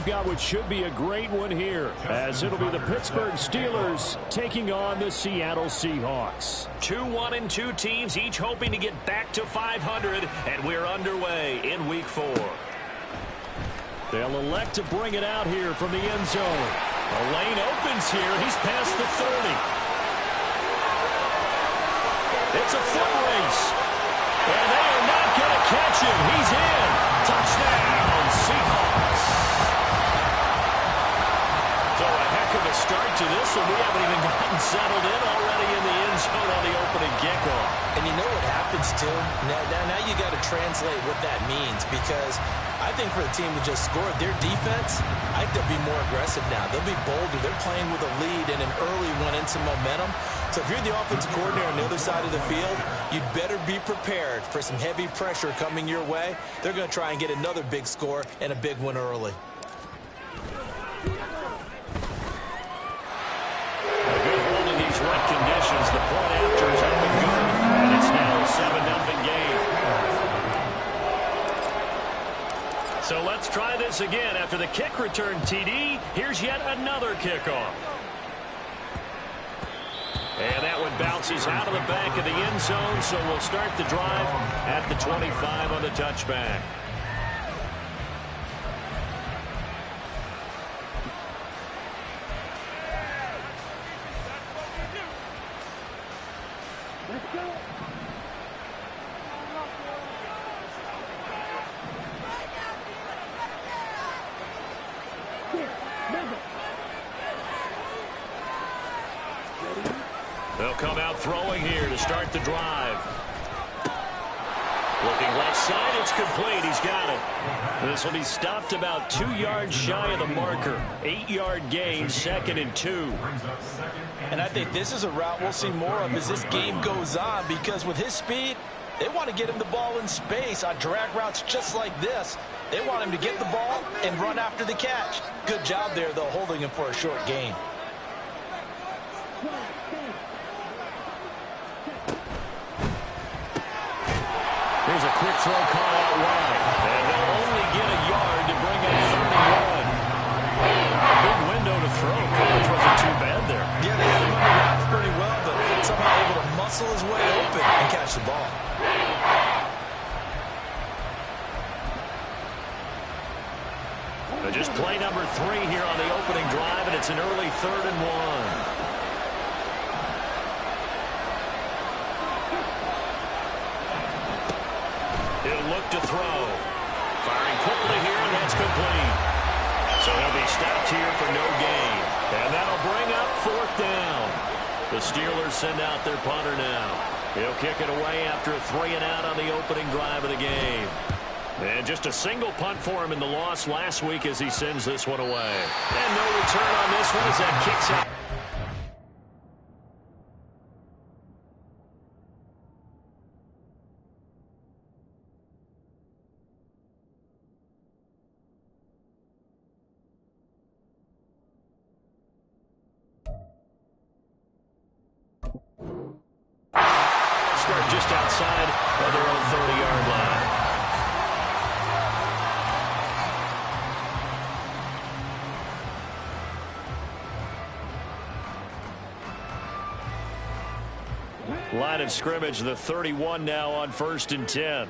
we've got what should be a great one here, as it'll be the Pittsburgh Steelers taking on the Seattle Seahawks. 2-1-2 teams, each hoping to get back to 500, and we're underway in Week 4. They'll elect to bring it out here from the end zone. A lane opens here. He's past the 30. It's a foot race. And they are not going to catch him. He's in. Touchdown, Seahawks. So a heck of a start to this one. We haven't even gotten settled in already in the end zone on the opening kickoff. And you know what happens, too? Now you got to translate what that means, because I think for the team to just score their defense, I think they'll be more aggressive now. They'll be bolder. They're playing with a lead and an early one and some momentum. So if you're the offensive coordinator on the other side of the field, you'd better be prepared for some heavy pressure coming your way. They're going to try and get another big score and a big one early. A good hold in these wet conditions. The point after is up and good, and it's now a 7-0 game. So let's try this again. After the kick return TD, here's yet another kickoff. And that one bounces out of the back of the end zone, so we'll start the drive at the 25 on the touchback. They'll come out throwing here to start the drive. Looking left side, it's complete. He's got it. This will be stopped about 2 yards shy of the marker. 8-yard gain, 2nd and 2. And I think this is a route we'll see more of as this game goes on, because with his speed, they want to get him the ball in space on drag routes just like this. They want him to get the ball and run after the catch. Good job there, though, holding him for a short gain. Here's a quick throw caught out wide. And they'll only get a yard to bring up 31. A big window to throw. Coverage wasn't too bad there. Yeah, they had him under wraps pretty well, but somehow able to muscle his way open and catch the ball. Just play number 3 here on the opening drive, and it's an early 3rd and 1. He'll look to throw. Firing quickly here, and that's complete. So he'll be stopped here for no gain. And that'll bring up 4th down. The Steelers send out their punter now. He'll kick it away after a 3-and-out on the opening drive of the game. And just a single punt for him in the loss last week as he sends this one away. And no return on this one as that kicks out. Start just outside of their own 30-yard line. Line of scrimmage, the 31 now on 1st and 10.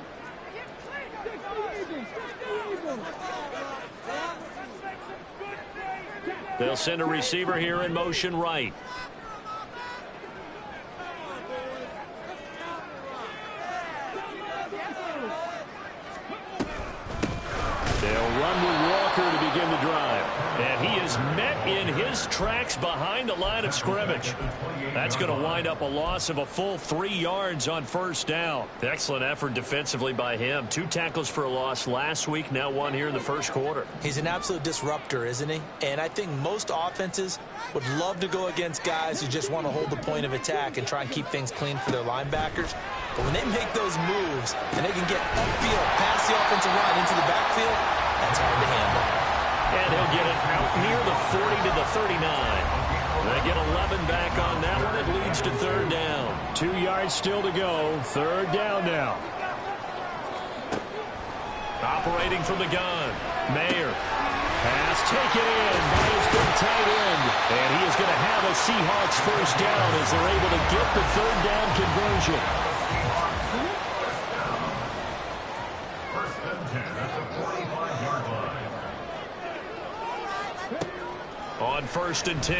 They'll send a receiver here in motion right. They'll run with Walker to begin the drive. And he is met in his tracks behind the line of scrimmage. That's going to wind up a loss of a full 3 yards on 1st down. Excellent effort defensively by him. 2 tackles for a loss last week, now 1 here in the 1st quarter. He's an absolute disruptor, isn't he? And I think most offenses would love to go against guys who just want to hold the point of attack and try and keep things clean for their linebackers. But when they make those moves and they can get upfield past the offensive line into the backfield, that's hard to handle. And he'll get it out near the 40 to the 39. They get 11 back on that one. It leads to 3rd down. 2 yards still to go. 3rd down now. Operating from the gun, Mayer. Pass taken in by his big tight end. And he is going to have a Seahawks first down as they're able to get the third down conversion. First and 10 at the 45-yard line. On first and 10,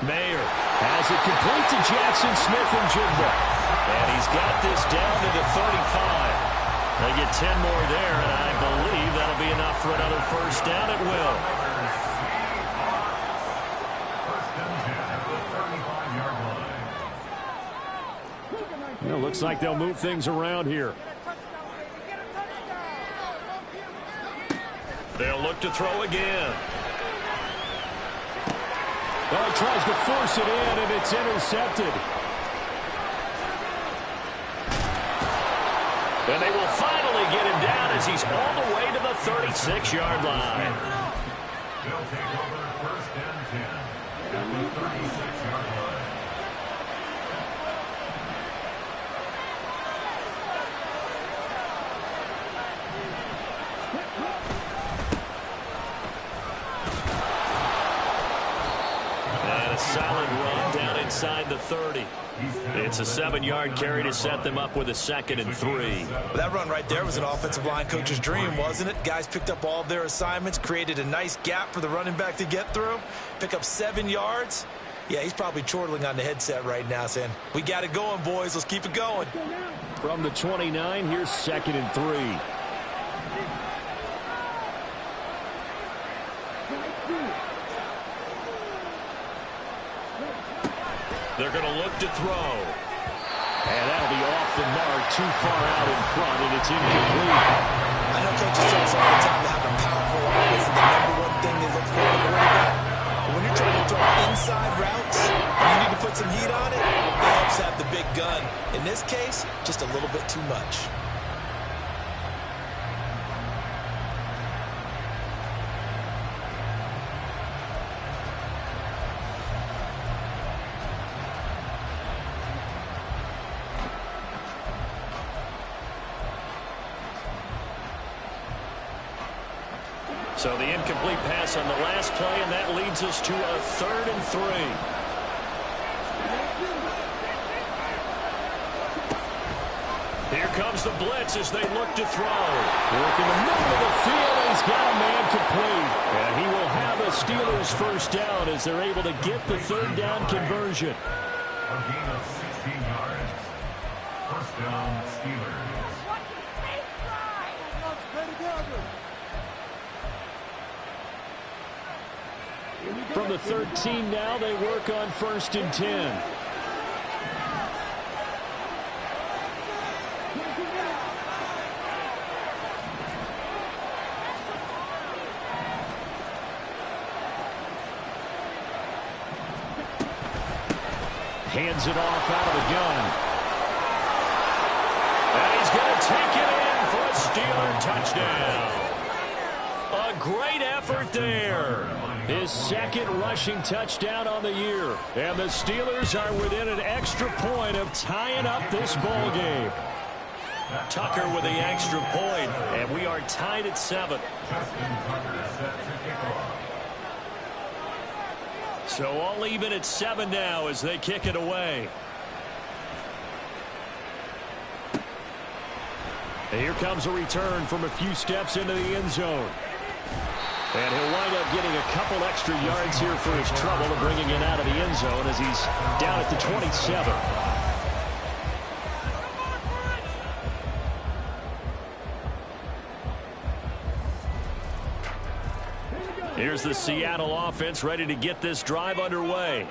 Mayer has it complete to Jackson Smith-Njigba. And he's got this down to the 35. They get 10 more there, and I believe that'll be enough for another first down. It will. First and 10 at the 35-yard line. It looks like they'll move things around here. They'll look to throw again. Well, he tries to force it in, and it's intercepted. And they will finally get him down as he's all the way to the 36-yard line. They'll take over first and 10 at the 36-yard line. And a solid run down inside the 30. It's a 7-yard carry to set them up with a 2nd and 3. Well, that run right there was an offensive line coach's dream, wasn't it? Guys picked up all of their assignments, created a nice gap for the running back to get through, pick up 7 yards. Yeah, he's probably chortling on the headset right now saying, we got it going, boys. Let's keep it going. From the 29, here's 2nd and 3. They're going to look to throw. And that'll be off the mark, too far out in front, and it's incomplete. I know coaches tell us all the time to have a powerful arm is the #1 thing they look for in a quarterback. But when you're trying to throw inside routes and you need to put some heat on it, it helps have the big gun. In this case, just a little bit too much. So the incomplete pass on the last play, and that leads us to a 3rd and 3. Here comes the blitz as they look to throw. Work in the middle of the field, and he's got a man complete. And he will have a Steelers first down as they're able to get the 3rd down conversion. A gain of 16 yards. First down, Steelers. From the 13 now, they work on 1st and 10. Hands it off out of the gun. And he's going to take it in for a Steeler touchdown. A great effort there. His 2nd rushing touchdown on the year. And the Steelers are within an extra point of tying up this ball game. Tucker with the extra point, and we are tied at 7. So all even at 7 now as they kick it away. And here comes a return from a few steps into the end zone. And he'll wind up getting a couple extra yards here for his trouble of bringing it out of the end zone as he's down at the 27. Here's the Seattle offense ready to get this drive underway.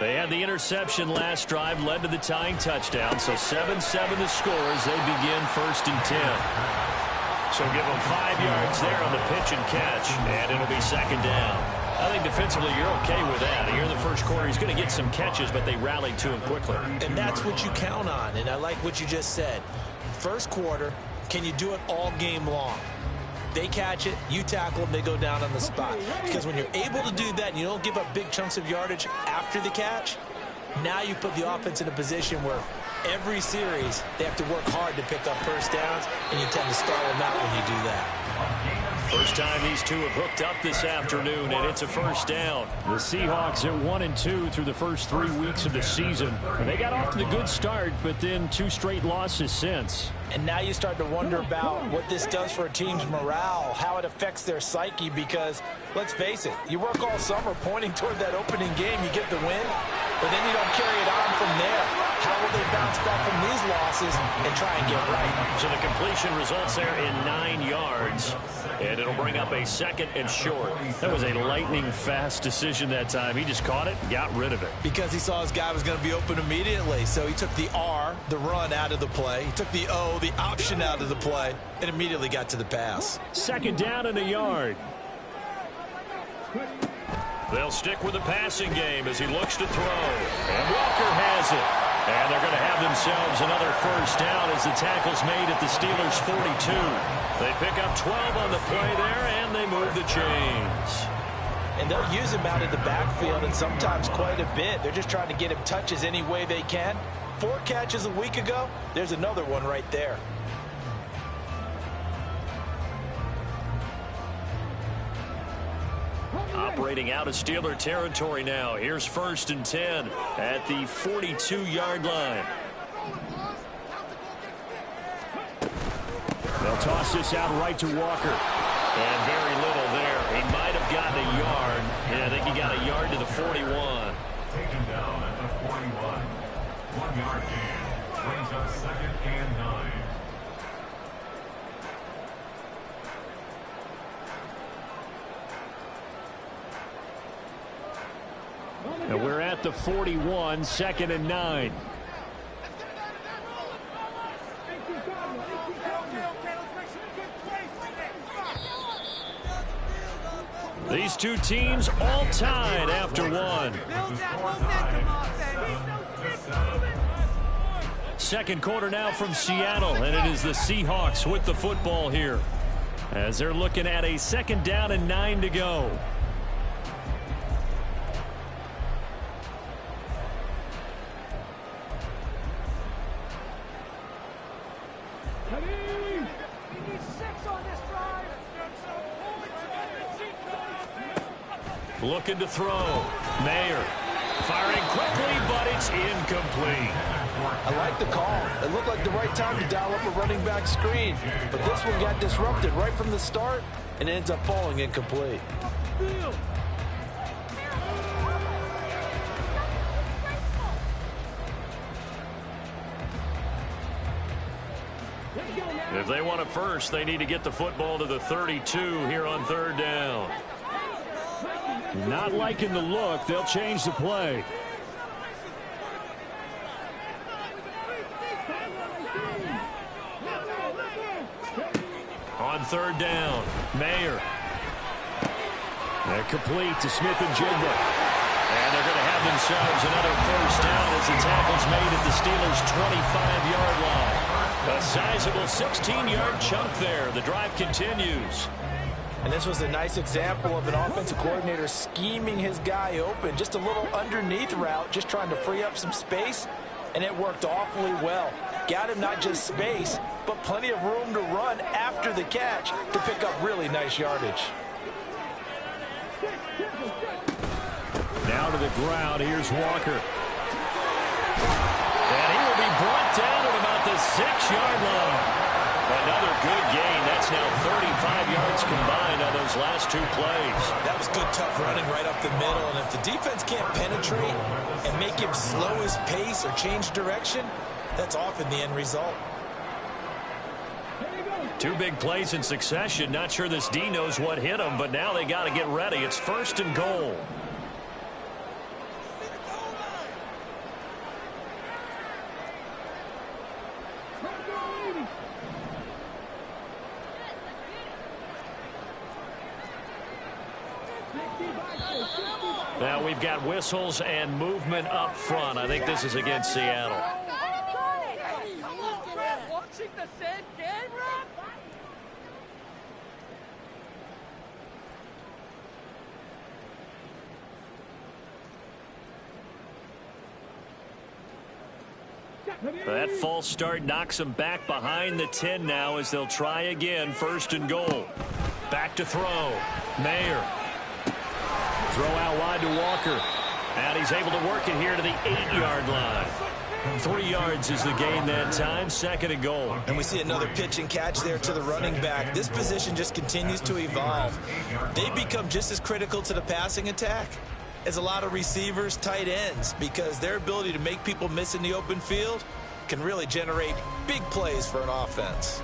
They had the interception last drive, led to the tying touchdown, so 7-7 the score as they begin 1st and 10. So give them 5 yards there on the pitch and catch, and it'll be 2nd down. I think defensively you're okay with that. Here in the first quarter, he's going to get some catches, but they rallied to him quickly. And that's what you count on, and I like what you just said. First quarter, can you do it all game long? They catch it, you tackle them, they go down on the spot. Because when you're able to do that and you don't give up big chunks of yardage after the catch, now you put the offense in a position where every series they have to work hard to pick up first downs, and you tend to stall them out when you do that. First time these two have hooked up this afternoon, and it's a first down. The Seahawks at 1-2 through the first 3 weeks of the season. And they got off to the good start, but then 2 straight losses since. And now you start to wonder about what this does for a team's morale, how it affects their psyche, because let's face it, you work all summer pointing toward that opening game, you get the win, but then you don't carry it on from there. How will they bounce back from these losses and try and get right? So the completion results there in 9 yards, and it'll bring up a second and short. That was a lightning-fast decision that time. He just caught it and got rid of it. Because he saw his guy was going to be open immediately, so he took the R, the run, out of the play. He took the O, the option, out of the play, and immediately got to the pass. Second down and a yard. They'll stick with the passing game as he looks to throw. And Walker has it. And they're going to have themselves another first down as the tackle's made at the Steelers' 42. They pick up 12 on the play there, and they move the chains. And they'll use him out of the backfield, and sometimes quite a bit. They're just trying to get him touches any way they can. 4 catches a week ago. There's another one right there. Operating out of Steeler territory now. Here's 1st and 10 at the 42-yard line. They'll toss this out right to Walker. And very little there. He might have gotten a yard. Yeah, I think he got a yard to the 41. Taken down at the 41. 1-yard gain. Brings up 2nd and 9. And we're at the 41, 2nd and 9. These two teams all tied after one. Second quarter now from Seattle, and it is the Seahawks with the football here, as they're looking at a 2nd down and 9 to go. Looking to throw. Mayer firing quickly, but it's incomplete. I like the call. It looked like the right time to dial up a running back screen. But this one got disrupted right from the start and ends up falling incomplete. If they want it first, they need to get the football to the 32 here on 3rd down. Not liking the look. They'll change the play. On 3rd down, Mayer. They're complete to Smith and Jigba. And they're going to have themselves another first down as the tackle's made at the Steelers' 25-yard line. A sizable 16-yard chunk there. The drive continues. And this was a nice example of an offensive coordinator scheming his guy open. Just a little underneath route, just trying to free up some space, and it worked awfully well. Got him not just space, but plenty of room to run after the catch to pick up really nice yardage. Now to the ground. Here's Walker. And he will be brought down at about the 6-yard line. Another good gain. That's now 35 yards combined on those last 2 plays. That was good, tough running right up the middle. And if the defense can't penetrate and make him slow his pace or change direction, that's often the end result. 2 big plays in succession. Not sure this D knows what hit him, but now they got to get ready. It's 1st and goal. Now we've got whistles and movement up front. I think this is against Seattle. That false start knocks them back behind the 10 now as they'll try again. 1st and goal. Back to throw. Mayer. Throw out wide to Walker. And he's able to work it here to the 8-yard line. 3 yards is the gain that time. 2nd and goal. And we see another pitch and catch there to the running back. This position just continues to evolve. They become just as critical to the passing attack as a lot of receivers, tight ends, because their ability to make people miss in the open field can really generate big plays for an offense.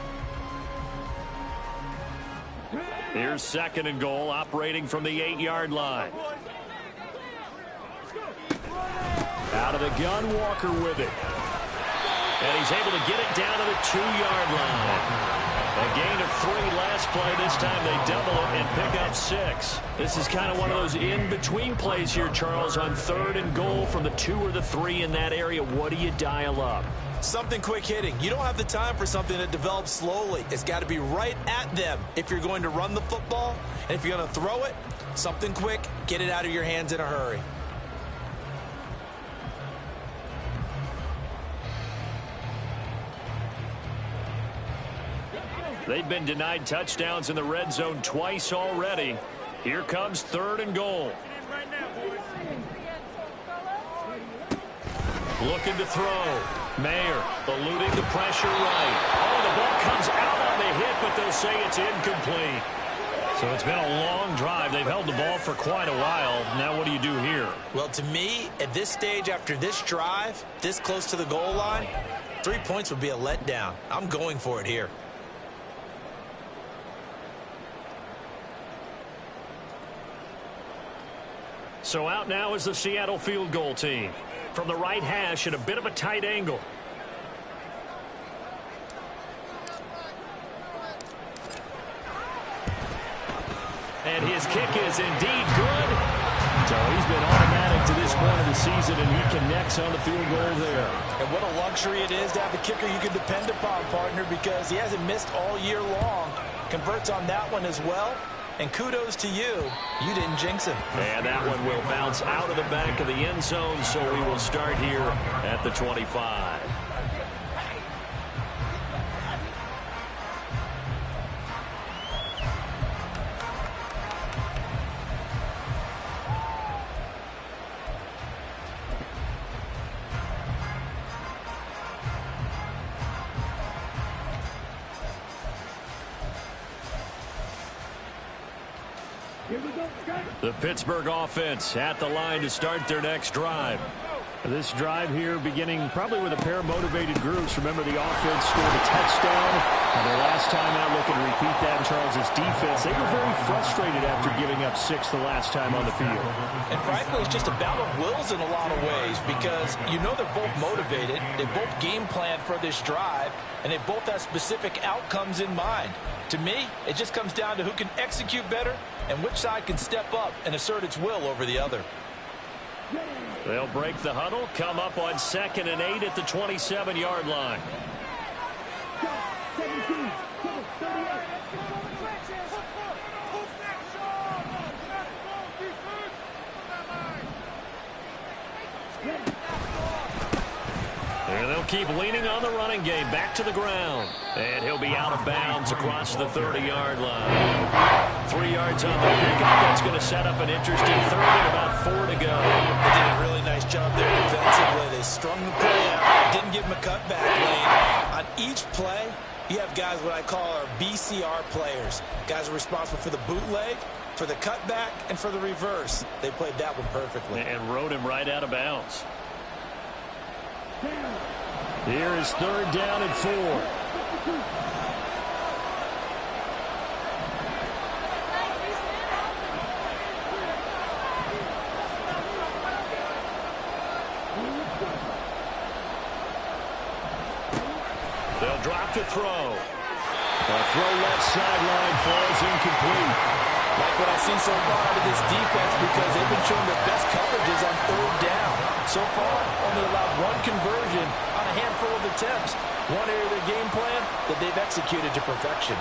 Here's 2nd and goal, operating from the 8-yard line. Out of the gun, Walker with it. And he's able to get it down to the 2-yard line. A gain of 3 last play. This time they double it and pick up 6. This is kind of one of those in-between plays here, Charles, on 3rd and goal from the 2 or the 3 in that area. What do you dial up? Something quick hitting. You don't have the time for something that develops slowly. It's got to be right at them if you're going to run the football. And if you're going to throw it, something quick, get it out of your hands in a hurry. They've been denied touchdowns in the red zone twice already. Here comes 3rd and goal. Looking to throw. Mayer eluding the pressure right. Oh, the ball comes out on the hit, but they'll say it's incomplete. So it's been a long drive. They've held the ball for quite a while. Now what do you do here? Well, to me, at this stage after this drive, this close to the goal line, 3 points would be a letdown. I'm going for it here. So out now is the Seattle field goal team. From the right hash at a bit of a tight angle. And his kick is indeed good. So he's been automatic to this point of the season, and he connects on the field goal there. And what a luxury it is to have a kicker you can depend upon, partner, because he hasn't missed all year long. Converts on that one as well. And kudos to you. You didn't jinx him. And that one will bounce out of the back of the end zone, so we will start here at the 25. The Pittsburgh offense at the line to start their next drive. This drive here beginning probably with a pair of motivated groups. Remember, the offense scored a touchdown. And their last time out, looking to repeat that in Charles' defense. They were very frustrated after giving up 6 the last time on the field. And frankly, it's just a battle of wills in a lot of ways, because you know they're both motivated. They both game plan for this drive, and they both have specific outcomes in mind. To me, it just comes down to who can execute better and which side can step up and assert its will over the other. They'll break the huddle, come up on 2nd and 8 at the 27-yard line. And they'll keep leaning on the running game. Back to the ground. And he'll be out of bounds across the 30-yard line. 3 yards on the pickup. That's going to set up an interesting 3rd and about 4 to go. They did a really nice job there defensively. They strung the play out. Didn't give him a cutback lane. On each play, you have guys what I call our BCR players. Guys are responsible for the bootleg, for the cutback, and for the reverse. They played that one perfectly. And rode him right out of bounds. Here is 3rd down and 4. They'll drop to throw. A throw left sideline falls incomplete. Like what I've seen so far out of this defense, because they've been showing their best coverages on 3rd down. So far, only allowed 1 conversion on a handful of attempts. One area of their game plan that they've executed to perfection.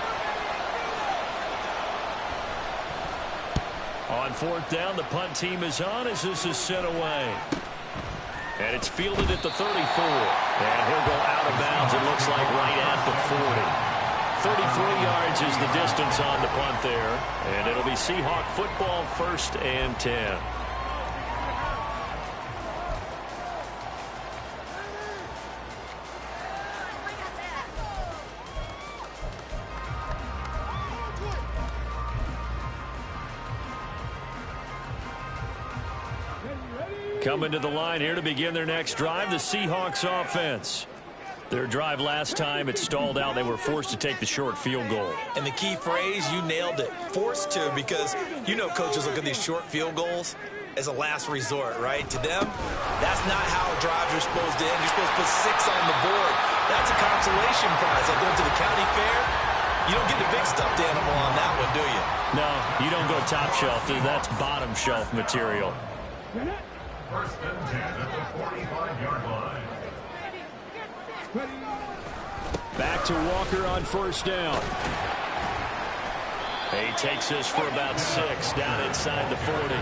On 4th down, the punt team is on as this is sent away. And it's fielded at the 34. And he'll go out of bounds, it looks like, right at the 40. 33 yards is the distance on the punt there. And it'll be Seahawk football, 1st and 10. Coming to the line here to begin their next drive, the Seahawks offense. Their drive last time, it stalled out. They were forced to take the short field goal. And the key phrase, you nailed it. Forced to, because you know coaches look at these short field goals as a last resort, right? To them, that's not how drives are supposed to end. You're supposed to put 6 on the board. That's a consolation prize. Like going to the county fair, you don't get the big stuffed animal on that one, do you? No, you don't go top shelf. That's bottom shelf material. 1st and 10 at the 45-yard line. Back to Walker on 1st down. He takes this for about 6 down inside the 40.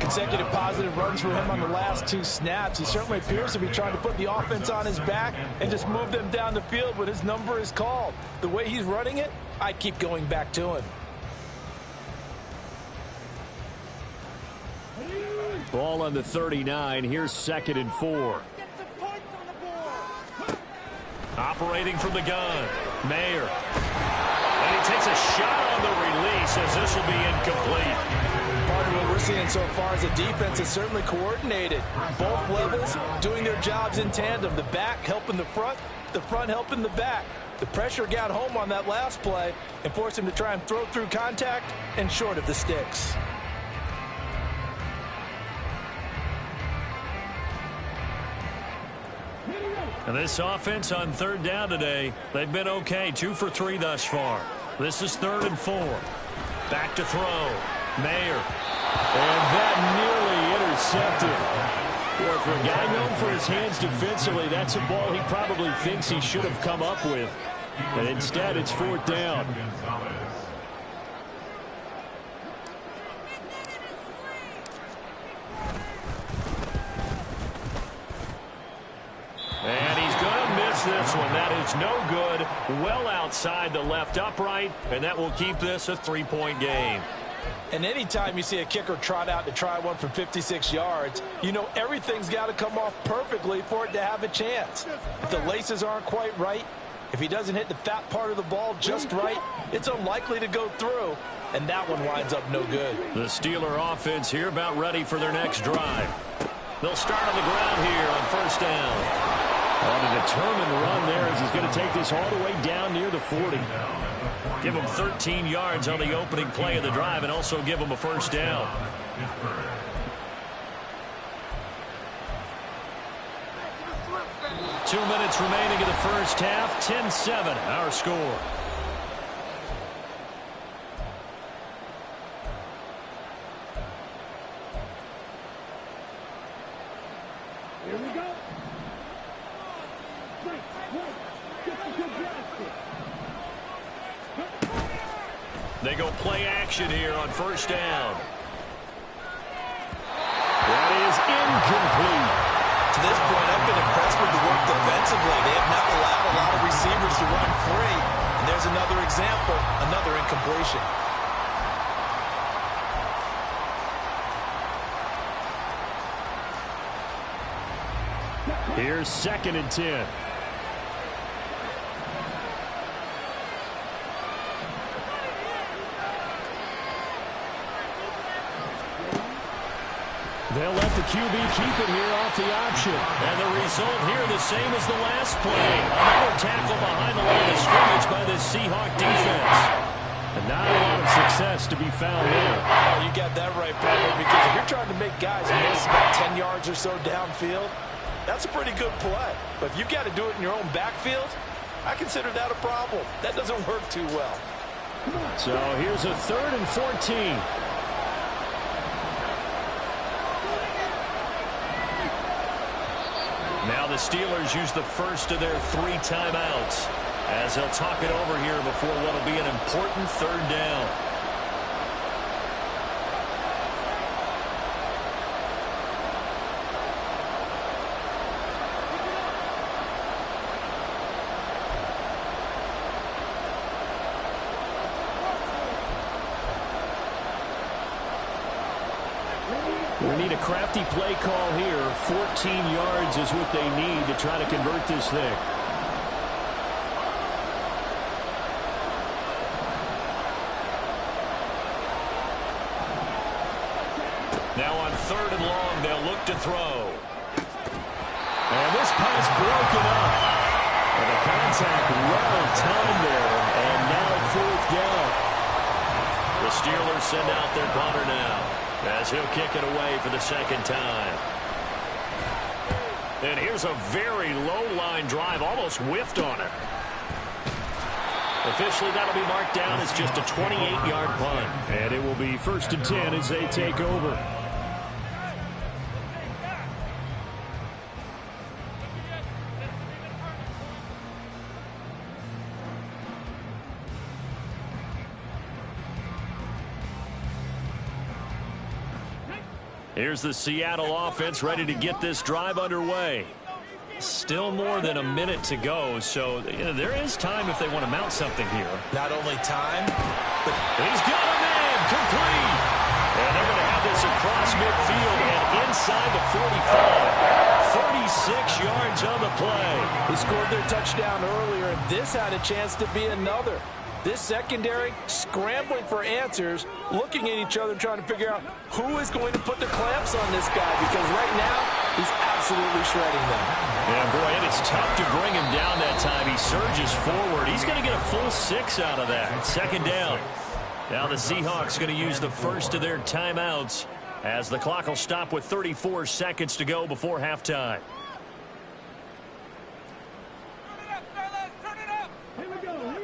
Consecutive positive runs for him on the last 2 snaps. He certainly appears to be trying to put the offense on his back and just move them down the field when his number is called. The way he's running it, I keep going back to him. Ball on the 39. Here's 2nd and 4. Operating from the gun, Mayer. And he takes a shot on the release as this will be incomplete. Part of what we're seeing so far is the defense is certainly coordinated. Both levels doing their jobs in tandem. The back helping the front helping the back. The pressure got home on that last play and forced him to try and throw through contact and short of the sticks. And this offense on 3rd down today, they've been okay. 2 for 3 thus far. This is 3rd and 4. Back to throw. Mayer. And that nearly intercepted. Well, for a guy known for his hands defensively, that's a ball he probably thinks he should have come up with. And instead, it's 4th down. And he's going to miss this one. That is no good. Well outside the left upright. And that will keep this a 3-point game. And anytime you see a kicker trot out to try one from 56 yards, you know everything's got to come off perfectly for it to have a chance. If the laces aren't quite right, if he doesn't hit the fat part of the ball just right, it's unlikely to go through. And that one winds up no good. The Steeler offense here about ready for their next drive. They'll start on the ground here on 1st down. On a determined run there as he's going to take this all the way down near the 40. Give him 13 yards on the opening play of the drive and also give him a 1st down. Two minutes remaining in the first half. 10-7 our score. Here we go. They go play action here on 1st down. That is incomplete. To this point, I've been impressed with the work defensively. They have not allowed a lot of receivers to run free. And there's another example, another incompletion. Here's 2nd and 10. They'll let the QB keep it here off the option. And the result here the same as the last play. Another tackle behind the line of scrimmage by the Seahawk defense. And not a lot of success to be found there. Oh, you got that right, Bradley, because if you're trying to make guys miss about 10 yards or so downfield, that's a pretty good play. But if you've got to do it in your own backfield, I consider that a problem. That doesn't work too well. So here's a 3rd and 14. Now the Steelers use the first of their 3 timeouts as they'll talk it over here before what will be an important 3rd down. We need a crafty play call here. 14 yards is what they need to try to convert this thing. Now on 3rd and long, they'll look to throw. And this pass broken up. And the contact well timed there. And now 4th down. The Steelers send out their punter now, as he'll kick it away for the 2nd time. And here's a very low-line drive, almost whiffed on it. Officially, that'll be marked down as just a 28-yard punt. And it will be 1st and 10 as they take over. Here's the Seattle offense ready to get this drive underway. Still more than a minute to go, so there is time if they want to mount something here. Not only time, but he's got a man complete. And they're going to have this across midfield and inside the 45. 36 yards on the play. They scored their touchdown earlier, and this had a chance to be another. This secondary scrambling for answers, looking at each other, trying to figure out who is going to put the clamps on this guy, because right now he's absolutely shredding them. Yeah, boy, and it's tough to bring him down that time. He surges forward. He's going to get a full 6 out of that. 2nd down. Now the Seahawks going to use the first of their timeouts as the clock will stop with 34 seconds to go before halftime.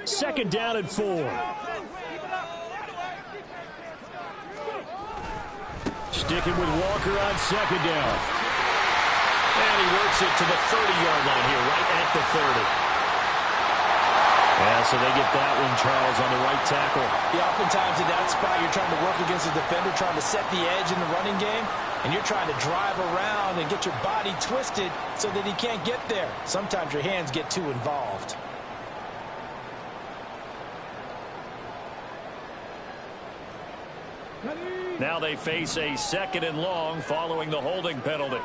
Second down and 4. Sticking with Walker on 2nd down. And he works it to the 30-yard line here, right at the 30. Yeah, so they get that one, Charles, on the right tackle. Yeah, oftentimes in that spot, you're trying to work against a defender, trying to set the edge in the running game, and you're trying to drive around and get your body twisted so that he can't get there. Sometimes your hands get too involved. Now they face a 2nd and long following the holding penalty.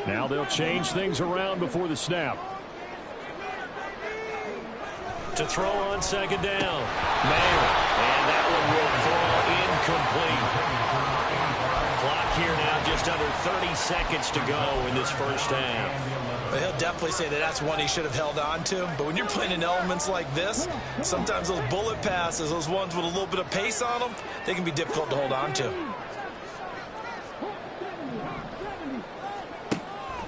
Now they'll change things around before the snap. To throw on 2nd down. Mayer. And that one will fall incomplete. Clock here now just under 30 seconds to go in this first half. he'll definitely say that that's one he should have held on to. But when you're playing in elements like this, sometimes those bullet passes, those ones with a little bit of pace on them, they can be difficult to hold on to.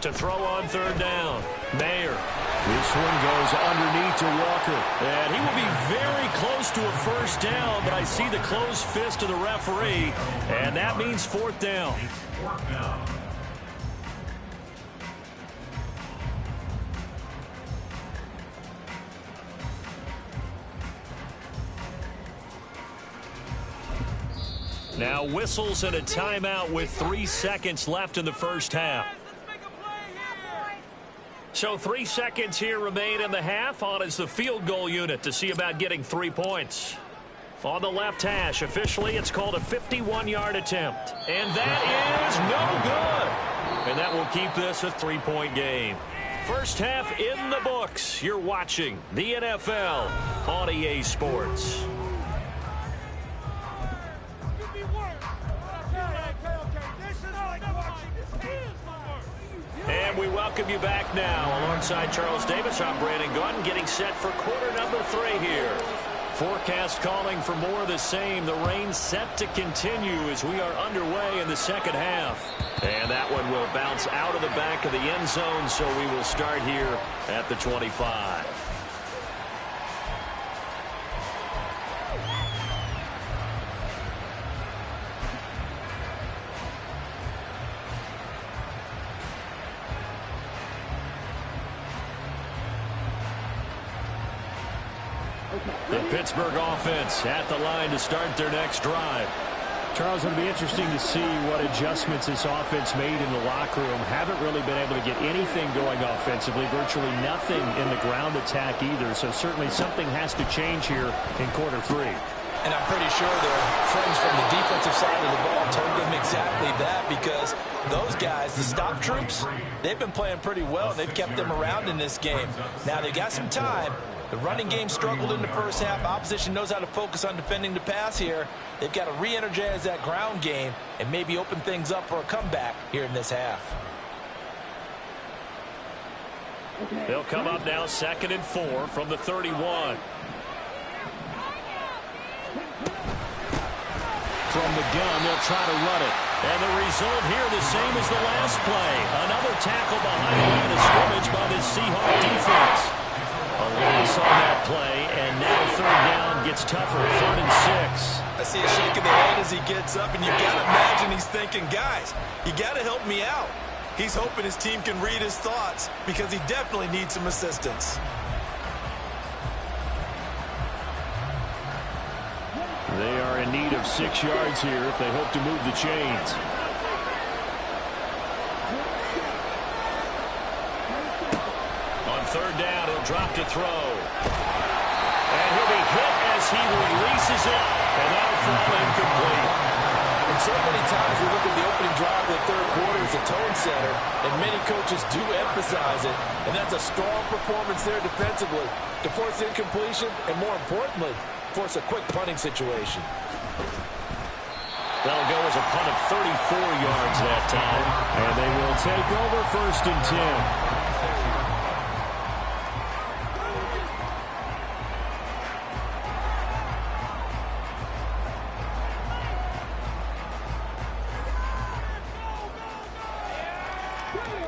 To throw on 3rd down, Mayer. This one goes underneath to Walker. And he will be very close to a first down, but I see the closed fist of the referee, and that means 4th down. Now whistles and a timeout with 3 seconds left in the first half. So 3 seconds here remain in the half. On is the field goal unit to see about getting 3 points. On the left hash, officially it's called a 51-yard attempt. And that is no good. And that will keep this a 3-point game. First half in the books. You're watching the NFL on EA Sports. And we welcome you back now. Alongside Charles Davis, I'm Brandon Gunn, getting set for quarter number 3 here. Forecast calling for more of the same. The rain set to continue as we are underway in the second half. And that one will bounce out of the back of the end zone, so we will start here at the 25. The Pittsburgh offense at the line to start their next drive. Charles, it'll be interesting to see what adjustments this offense made in the locker room. Haven't really been able to get anything going offensively, virtually nothing in the ground attack either, so certainly something has to change here in quarter 3. And I'm pretty sure their friends from the defensive side of the ball told them exactly that, because those guys, the stop troops, they've been playing pretty well, and they've kept them around in this game. Now, they got some time. The running game struggled in the first half. Opposition knows how to focus on defending the pass here. They've got to re-energize that ground game and maybe open things up for a comeback here in this half. They'll come up now 2nd and 4 from the 31. From the gun, they'll try to run it. And the result here the same as the last play. Another tackle behind the line of scrimmage by the Seahawk defense. A loss on that play, and now 3rd down gets tougher, 3rd and 6. I see a shake of the head as he gets up, and you got to imagine he's thinking, guys, you got to help me out. He's hoping his team can read his thoughts, because he definitely needs some assistance. They are in need of 6 yards here if they hope to move the chains. On 3rd down, he'll drop to throw. And he'll be hit as he releases it, and that'll fall incomplete. And so many times we look at the opening drive of the 3rd quarter as a tone setter, and many coaches do emphasize it, and that's a strong performance there defensively to force incompletion and, more importantly, force a quick punting situation. That'll go as a punt of 34 yards that time, and they will take over 1st and 10.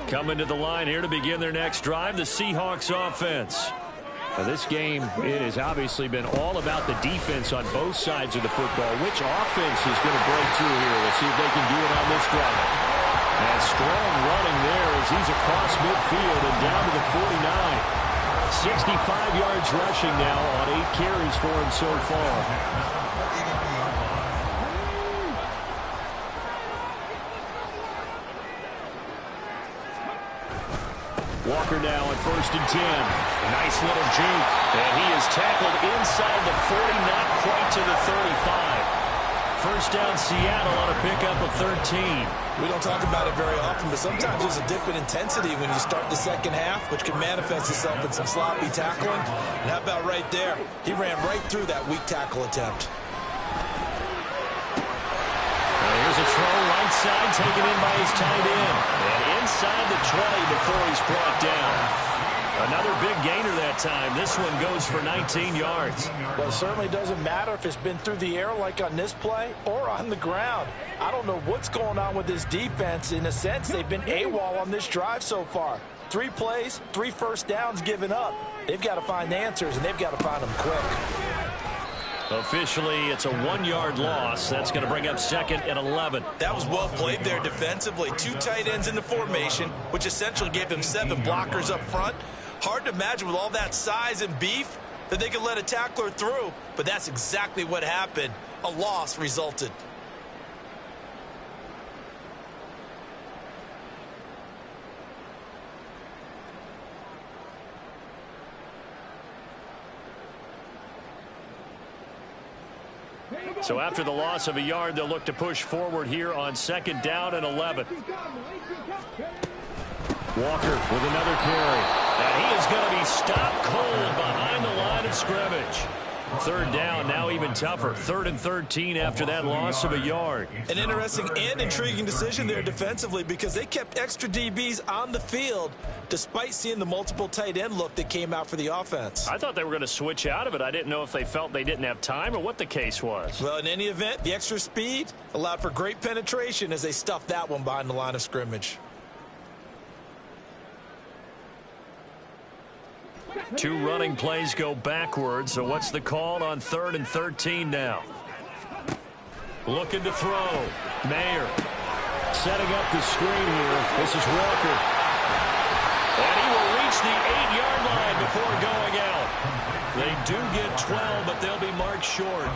Coming to the line here to begin their next drive, the Seahawks offense. Now, this game, it has obviously been all about the defense on both sides of the football. Which offense is going to break through here? We'll see if they can do it on this drive. And strong running there as he's across midfield and down to the 49. 65 yards rushing now on 8 carries for him so far. Walker now at 1st and 10. Nice little juke. And he is tackled inside the 40, not quite to the 35. 1st down Seattle on a pickup of 13. We don't talk about it very often, but sometimes there's a dip in intensity when you start the 2nd half, which can manifest itself in some sloppy tackling. And how about right there? He ran right through that weak tackle attempt. Here's a throw right side, taken in by his tight end. And inside the 20 before he's brought down. Another big gainer that time. This one goes for 19 yards. Well, it certainly doesn't matter if it's been through the air like on this play or on the ground. I don't know what's going on with this defense. In a sense, they've been AWOL on this drive so far. 3 plays, 3 first downs given up. They've got to find answers, and they've got to find them quick. Officially, it's a 1-yard loss. That's going to bring up 2nd and 11. That was well played there defensively. 2 tight ends in the formation, which essentially gave them 7 blockers up front. Hard to imagine with all that size and beef that they could let a tackler through, but that's exactly what happened. A loss resulted. So after the loss of a yard, they'll look to push forward here on 2nd down and 11. Walker with another carry. And he is going to be stopped cold behind the line of scrimmage. 3rd down, now even tougher. 3rd and 13 after that loss of a yard. An interesting and intriguing decision there defensively, because they kept extra DBs on the field despite seeing the multiple tight end look that came out for the offense. I thought they were going to switch out of it. I didn't know if they felt they didn't have time or what the case was. Well, in any event, the extra speed allowed for great penetration as they stuffed that one behind the line of scrimmage. 2 running plays go backwards, so what's the call on 3rd and 13 now? Looking to throw. Mayer setting up the screen here. This is Walker. And he will reach the 8-yard line before going out. They do get 12, but they'll be marked short.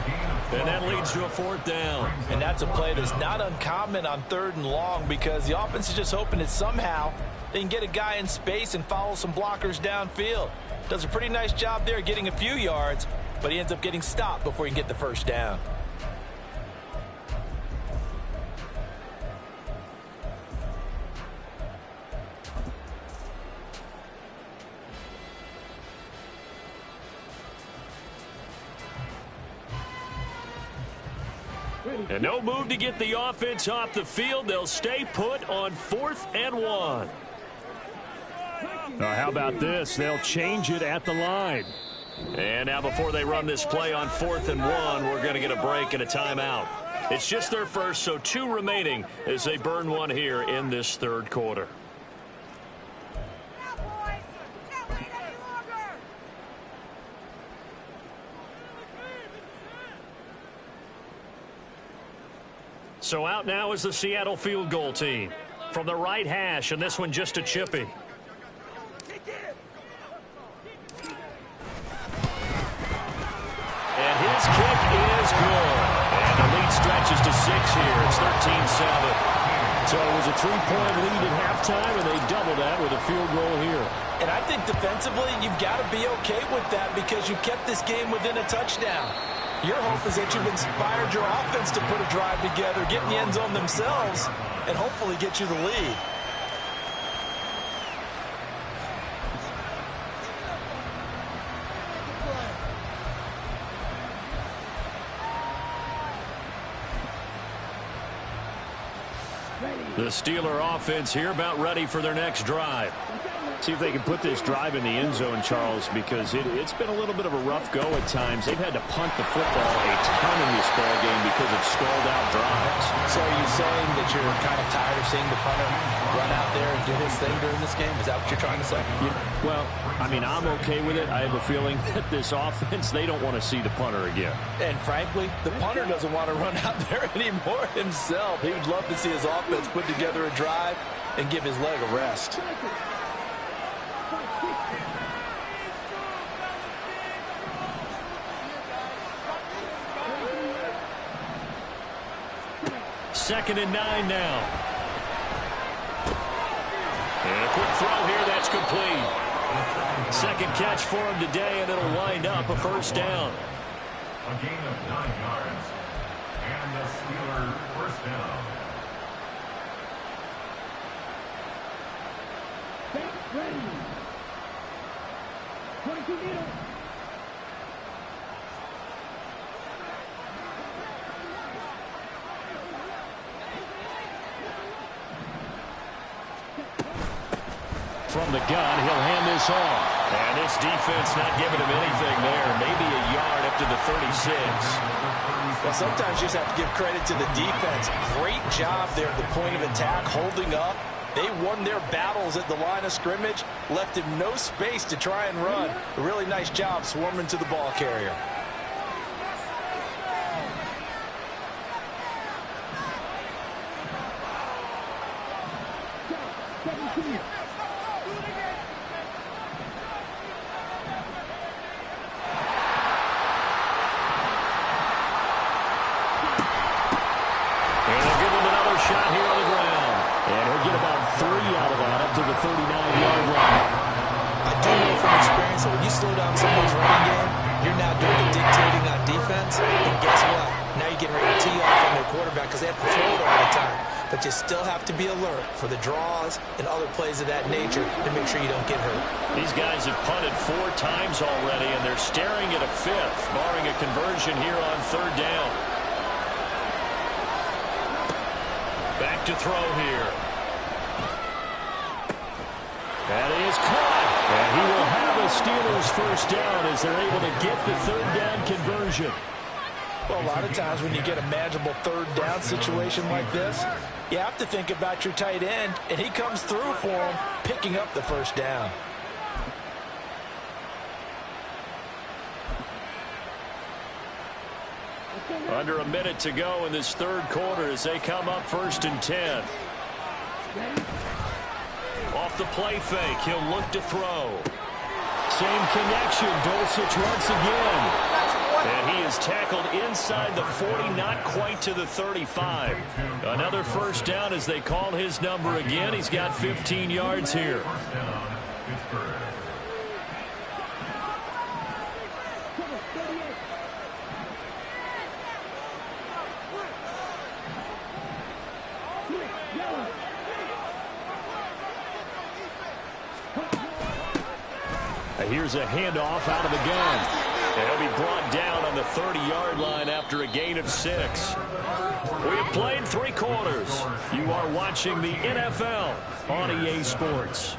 And that leads to a 4th down. And that's a play that's not uncommon on 3rd and long, because the offense is just hoping that somehow they can get a guy in space and follow some blockers downfield. Does a pretty nice job there getting a few yards, but he ends up getting stopped before he can get the first down. And no move to get the offense off the field. They'll stay put on 4th and 1. How about this? They'll change it at the line. And now before they run this play on 4th and 1, we're going to get a break and a timeout. It's just their first, so 2 remaining as they burn one here in this 3rd quarter. So out now is the Seattle field goal team. From the right hash, and this one just a chippy. And his kick is good. And the lead stretches to 6 here. It's 13-7. So it was a 3-point lead at halftime, and they doubled that with a field goal here. And I think defensively, you've got to be okay with that because you kept this game within a touchdown. Your hope is that you've inspired your offense to put a drive together, get in the end zone themselves, and hopefully get you the lead. The Steeler offense here about ready for their next drive. See if they can put this drive in the end zone, Charles, because it's been a little bit of a rough go at times. They've had to punt the football a ton in this ball game because of stalled-out drives. So are you saying that you're kind of tired of seeing the punter run out there and do his thing during this game? Is that what you're trying to say? Well, I mean, I'm okay with it. I have a feeling that this offense, they don't want to see the punter again. And frankly, the punter doesn't want to run out there anymore himself. He would love to see his offense put together a drive and give his leg a rest. Second and 9 now. And a quick throw here, that's complete. Second catch for him today, and it'll wind up a first down. A gain of 9 yards. And the Steeler first down. Ready. 22 meters. From the gun, he'll hand this off. And this defense not giving him anything there. Maybe a yard up to the 36. Well, sometimes you just have to give credit to the defense. Great job there at the point of attack, holding up. They won their battles at the line of scrimmage, left him no space to try and run. A really nice job swarming to the ball carrier. To the 39-yard line. I do know from experience that when you slow down somebody's running game, you're now doing the dictating on defense. And guess what? Now you're getting ready to tee off on their quarterback because they have to throw it all the time. But you still have to be alert for the draws and other plays of that nature to make sure you don't get hurt. These guys have punted 4 times already, and they're staring at a 5th, barring a conversion here on 3rd down. Back to throw here. That is caught, and he will have a Steelers first down as they're able to get the 3rd down conversion. Well, a lot of times when you get a manageable 3rd down situation like this, you have to think about your tight end, and he comes through for him, picking up the first down. Under a minute to go in this 3rd quarter as they come up 1st and 10. Off the play fake, he'll look to throw. Same connection, Dulcich once again. And he is tackled inside the 40, not quite to the 35. Another first down as they call his number again. He's got 15 yards here. Here's a handoff out of the gun. He'll be brought down on the 30-yard line after a gain of 6. We have played 3 quarters. You are watching the NFL on EA Sports.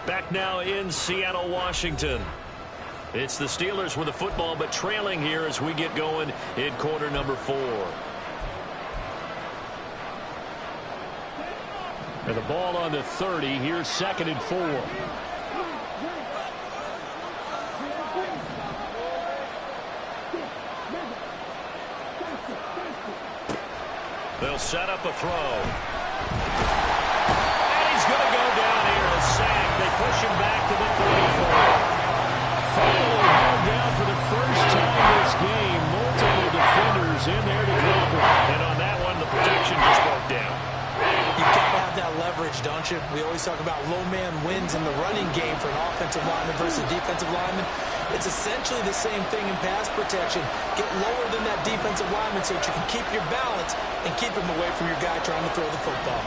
Back now in Seattle, Washington. It's the Steelers with the football, but trailing here as we get going in quarter number 4. And the ball on the 30. Here's 2nd and 4. They'll set up a throw. And he's going to go down here, a sack. They push him back to the 34. Finally held down for the first time this game. Multiple defenders in there to drop him. And on that one, the protection just broke down. You've got to have that leverage, don't you? We always talk about low man wins in the running game for an offensive lineman versus defensive lineman. It's essentially the same thing in pass protection. Get lower than that defensive lineman so that you can keep your balance and keep him away from your guy trying to throw the football.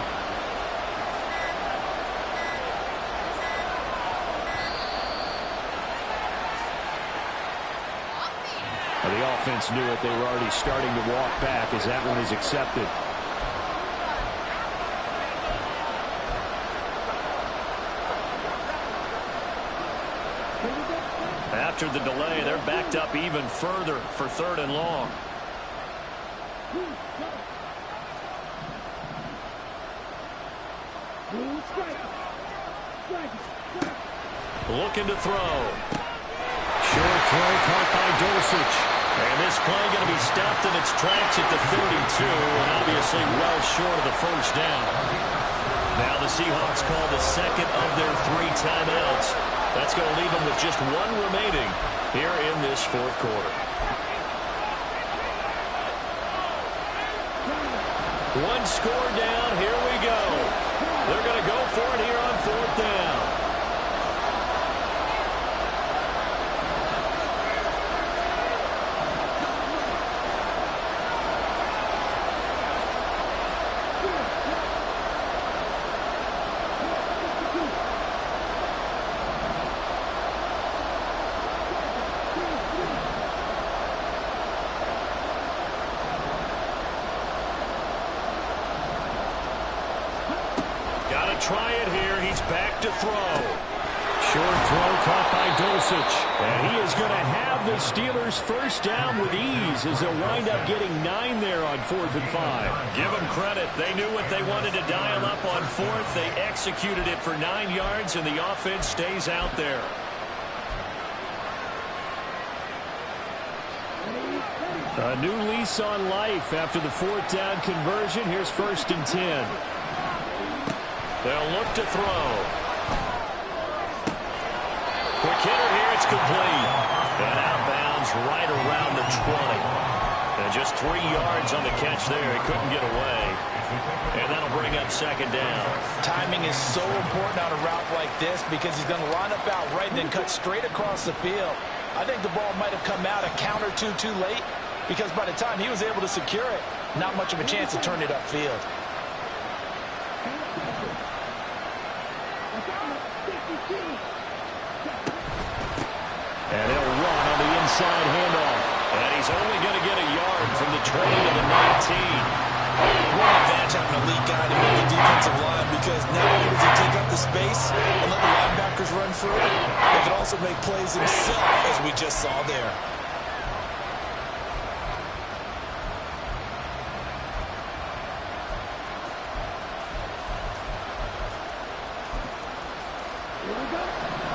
Well, the offense knew it. They were already starting to walk back as that one is accepted. After the delay, they're backed up even further for 3rd and long. Looking to throw. Short throw caught by Dulcich. And this play going to be stopped in its tracks at the 32, and obviously well short of the first down. Now the Seahawks call the 2nd of their 3 timeouts. That's going to leave them with just 1 remaining here in this 4th quarter. 1 score down. Here we go. They're going to go for it here on 4th down. Try it here. He's back to throw. Short throw caught by Dulcich. And he is going to have the Steelers first down with ease as they'll wind up getting 9 there on 4th and 5. Give them credit. They knew what they wanted to dial up on 4th. They executed it for 9 yards, and the offense stays out there. A new lease on life after the 4th down conversion. Here's 1st and 10. They'll look to throw. Quick hitter here, it's complete. And out of bounds right around the 20. And just 3 yards on the catch there. He couldn't get away. And that'll bring up 2nd down. Timing is so important on a route like this because he's going to line up out right and then cut straight across the field. I think the ball might have come out a count or two too late because by the time he was able to secure it, not much of a chance to turn it upfield. And they'll run on the inside handoff. And he's only going to get a yard from the 20 to the 19. What advantage having an elite guy to make the defensive line because not only does he take up the space and let the linebackers run through it, he can also make plays himself, as we just saw there.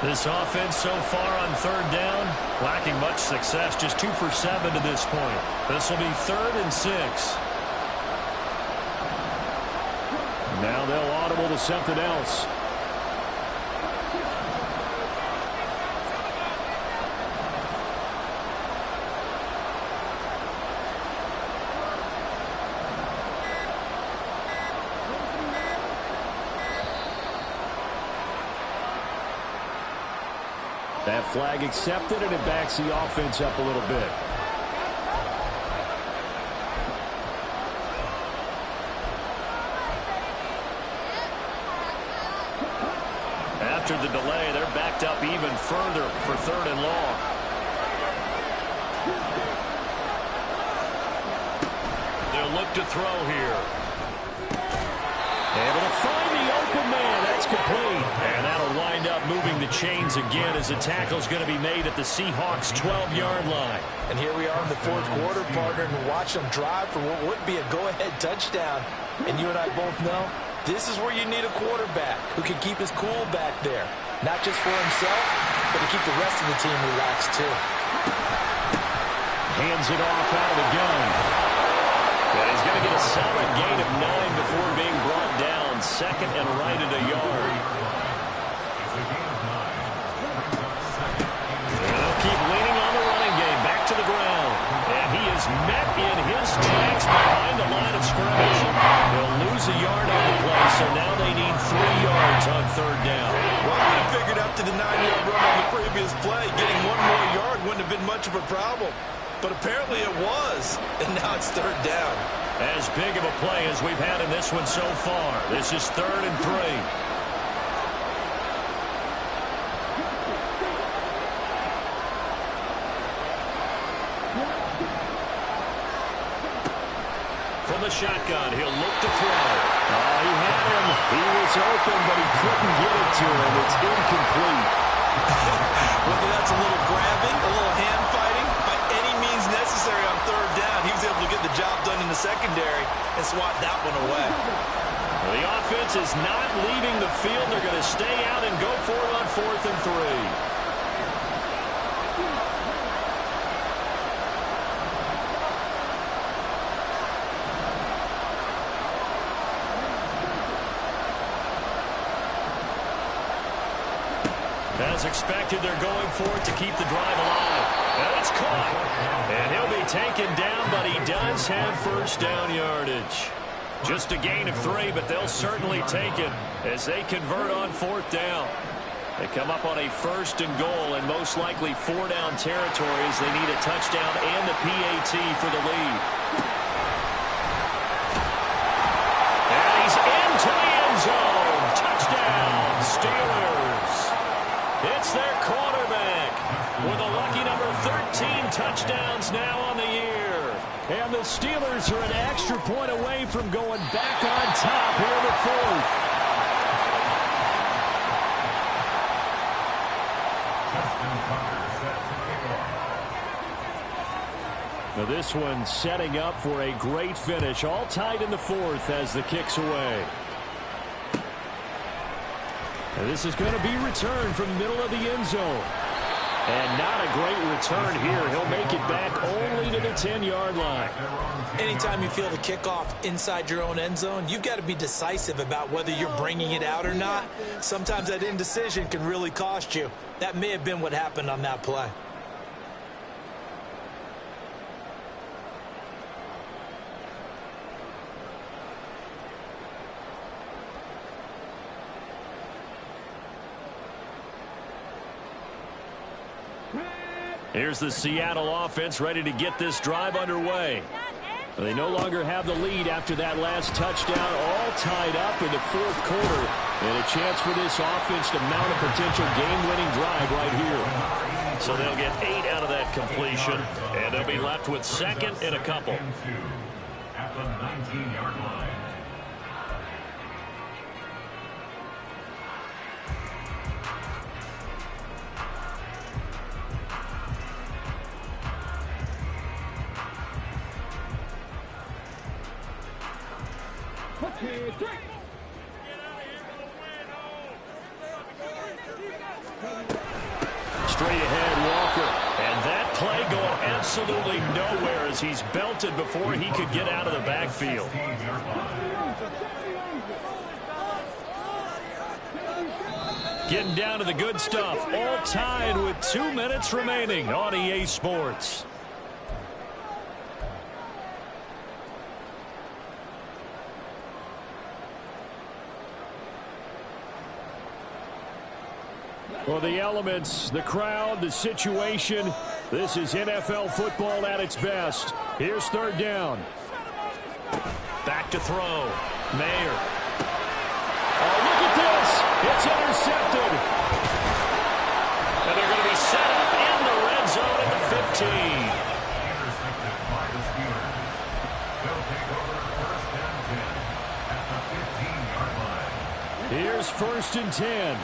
This offense so far on 3rd down, lacking much success, just 2 for 7 to this point. This will be 3rd and 6. Now they'll audible to something else. That flag accepted, and it backs the offense up a little bit. after the delay. They're backed up even further for 3rd and long. They'll look to throw here. Able to find the open man. That's complete. And that'll wind up moving the chains again as the tackle's going to be made at the Seahawks' 12-yard line. And here we are in the 4th quarter, partner, and watch them drive for what would be a go-ahead touchdown. And you and I both know this is where you need a quarterback who can keep his cool back there. Not just for himself, but to keep the rest of the team relaxed, too. Hands it off out of the gun. And he's going to get a solid gain of 9 before being brought down. 2nd and right at a yard. And they'll keep leaning on the running game. Back to the ground. And he is met in his tracks behind the line of scrimmage. He'll lose a yard on the play, so now they need 3 yards on 3rd down. Well, I figured after the 9-yard run on the previous play, getting 1 more yard wouldn't have been much of a problem. But apparently it was, and now it's 3rd down. As big of a play as we've had in this one so far. This is 3rd and 3. From the shotgun, he'll look to throw. Oh, he had him. He was open, but he couldn't get it to him. It's incomplete. Whether that's a little grabbing, a little hand fighting, by any means necessary on 3rd down, he was able to get the job done in the secondary and swat that one away. The offense is not leaving the field. They're going to stay out and go for it on 4th and 3. As expected, they're going for it to keep the drive alive. And it's caught. And he'll be taken down, but he does have 1st down yardage. Just a gain of 3, but they'll certainly take it as they convert on 4th down. They come up on a 1st and goal, and most likely 4-down territory as they need a touchdown and the PAT for the lead. And he's into the end zone. Touchdown, Steelers. It's their quarterback with a lucky number 13 touchdowns now on the year. And the Steelers are an extra point away from going back on top here in the 4th. Now this one setting up for a great finish. All tied in the 4th as the kick's away. And this is going to be returned from the middle of the end zone. And not a great return here. He'll make it back only to the 10-yard line. Anytime you feel the kickoff inside your own end zone, you've got to be decisive about whether you're bringing it out or not. Sometimes that indecision can really cost you. That may have been what happened on that play. Here's the Seattle offense ready to get this drive underway. They no longer have the lead after that last touchdown, all tied up in the 4th quarter. And a chance for this offense to mount a potential game-winning drive right here. So they'll get 8 out of that completion, and they'll be left with 2nd and a couple. At the 19-yard line. Straight ahead, Walker. And that play going absolutely nowhere as he's belted before he could get out of the backfield. Getting down to the good stuff. All tied with 2 minutes remaining on EA Sports. Well, the elements, the crowd, the situation, this is NFL football at its best. Here's 3rd down. Back to throw. Mayer. Oh, look at this. It's intercepted. And they're going to be set up in the red zone at the 15. Intercepted by the Steelers. They'll take over first and 10 at the 15-yard line. Here's first and 10.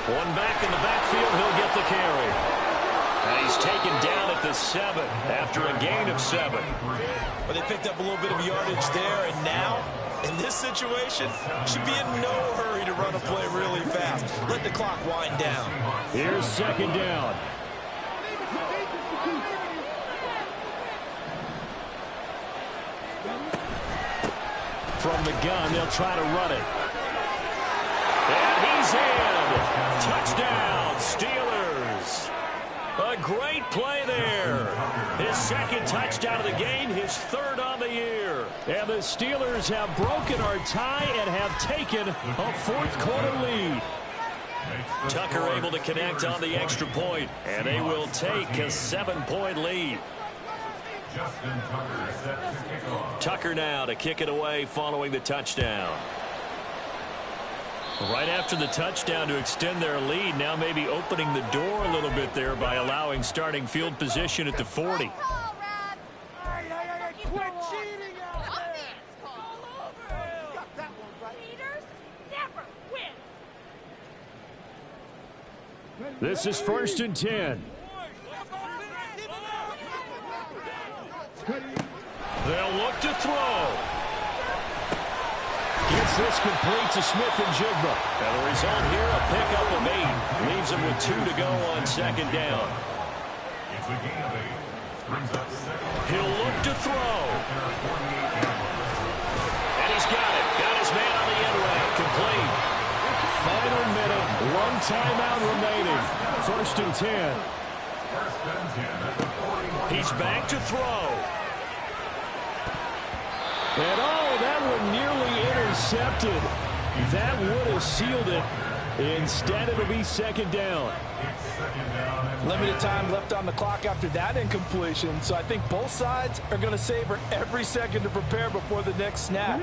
One back in the backfield, he'll get the carry. And he's taken down at the 7 after a gain of 7. Well, they picked up a little bit of yardage there, and now, in this situation, should be in no hurry to run a play really fast. Let the clock wind down. Here's second down. From the gun, they'll try to run it. And he's in. Touchdown, Steelers. A great play there. His second touchdown of the game, his third on the year. And the Steelers have broken our tie and have taken a fourth-quarter lead. Tucker able to connect on the extra point, and they will take a 7-point lead. Justin Tucker set to kick off. Tucker now to kick it away following the touchdown. Right after the touchdown to extend their lead, now maybe opening the door a little bit there by allowing starting field position at the 40. Quit cheating out there! Got that one right. Leaders never win. This is first and 10. They'll look to throw. Gets this complete to Smith-Njigba. And the result here, a pickup of 8. Leaves him with 2 to go on second down. It's a gain of 8. Brings up second. He'll look to throw. And he's got it. Got his man on the end route. Complete. Final minute, one timeout remaining. First and 10. First and 10 at the 41. He's back to throw. And oh, that one nearly intercepted. That would have sealed it. Instead, it'll be second down. Limited time left on the clock after that incompletion, so I think both sides are going to savor every second to prepare before the next snap.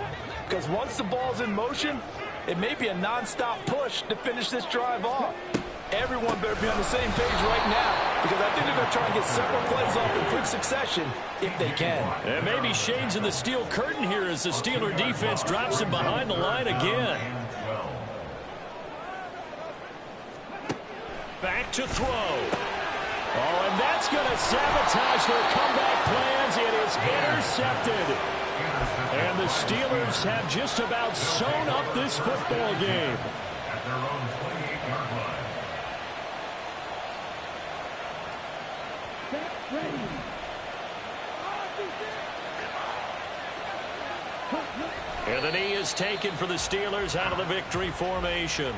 Because once the ball's in motion, it may be a nonstop push to finish this drive off. Everyone better be on the same page right now, because I think they're going to try and get several plays off in quick succession if they can. And maybe shades in the steel curtain here as the Steeler defense drops him behind the line again. Back to throw. Oh, and that's going to sabotage their comeback plans. It is intercepted. And the Steelers have just about sewn up this football game. At their own 28-yard line. Ready. And the knee is taken for the Steelers out of the victory formation.